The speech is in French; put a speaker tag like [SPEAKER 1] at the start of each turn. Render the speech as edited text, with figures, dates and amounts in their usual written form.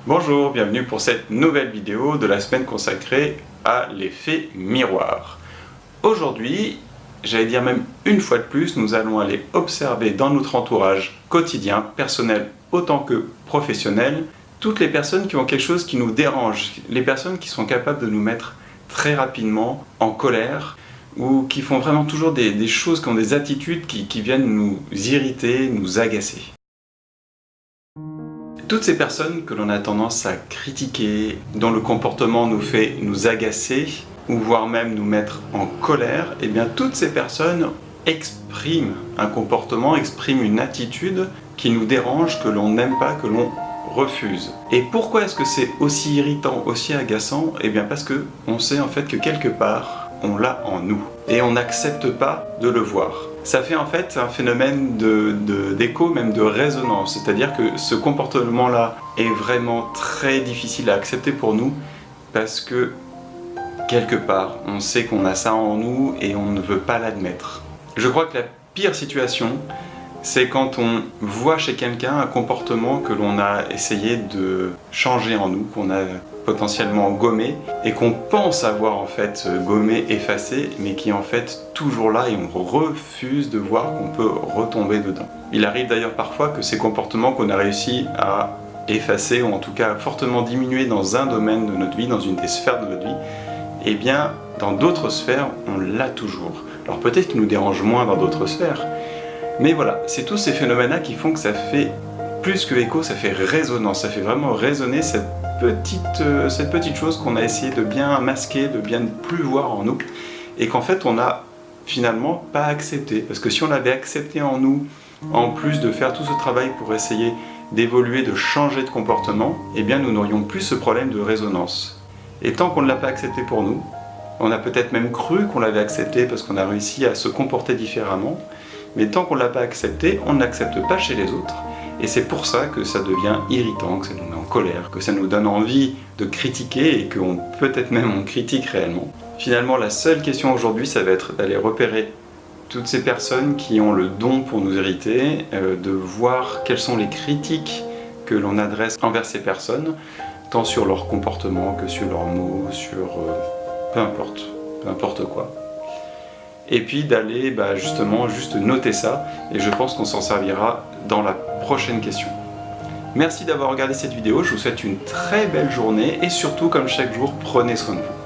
[SPEAKER 1] Bonjour, bienvenue pour cette nouvelle vidéo de la semaine consacrée à l'effet miroir. Aujourd'hui, j'allais dire même une fois de plus, nous allons aller observer dans notre entourage quotidien, personnel autant que professionnel, toutes les personnes qui ont quelque chose qui nous dérange, les personnes qui sont capables de nous mettre très rapidement en colère ou qui font vraiment toujours des choses, qui ont des attitudes qui viennent nous irriter, nous agacer. Toutes ces personnes que l'on a tendance à critiquer, dont le comportement nous fait nous agacer, ou voire même nous mettre en colère, et bien toutes ces personnes expriment un comportement, expriment une attitude qui nous dérange, que l'on n'aime pas, que l'on refuse. Et pourquoi est-ce que c'est aussi irritant, aussi agaçant? Et bien parce que on sait en fait que quelque part, on l'a en nous. Et on n'accepte pas de le voir. Ça fait en fait un phénomène d'écho, même de résonance. C'est-à-dire que ce comportement-là est vraiment très difficile à accepter pour nous parce que quelque part, on sait qu'on a ça en nous et on ne veut pas l'admettre. Je crois que la pire situation, c'est quand on voit chez quelqu'un un comportement que l'on a essayé de changer en nous, qu'on a potentiellement gommé et qu'on pense avoir en fait gommé, effacé, mais qui est en fait toujours là et on refuse de voir qu'on peut retomber dedans. Il arrive d'ailleurs parfois que ces comportements qu'on a réussi à effacer ou en tout cas fortement diminuer dans un domaine de notre vie, dans une des sphères de notre vie, eh bien dans d'autres sphères on l'a toujours. Alors peut-être qu'il nous dérange moins dans d'autres sphères, mais voilà, c'est tous ces phénomènes-là qui font que ça fait plus que écho, ça fait résonance, ça fait vraiment résonner cette petite chose qu'on a essayé de bien masquer, de bien ne plus voir en nous, et qu'en fait on n'a finalement pas accepté. Parce que si on l'avait accepté en nous, en plus de faire tout ce travail pour essayer d'évoluer, de changer de comportement, eh bien nous n'aurions plus ce problème de résonance. Et tant qu'on ne l'a pas accepté pour nous, on a peut-être même cru qu'on l'avait accepté parce qu'on a réussi à se comporter différemment, mais tant qu'on ne l'a pas accepté, on ne l'accepte pas chez les autres. Et c'est pour ça que ça devient irritant, que ça nous met en colère, que ça nous donne envie de critiquer et qu'on peut-être même on critique réellement. Finalement, la seule question aujourd'hui, ça va être d'aller repérer toutes ces personnes qui ont le don pour nous irriter, de voir quelles sont les critiques que l'on adresse envers ces personnes, tant sur leur comportement que sur leurs mots, sur peu importe quoi. Et puis d'aller justement juste noter ça, et je pense qu'on s'en servira dans la prochaine question. Merci d'avoir regardé cette vidéo, je vous souhaite une très belle journée, et surtout comme chaque jour, prenez soin de vous.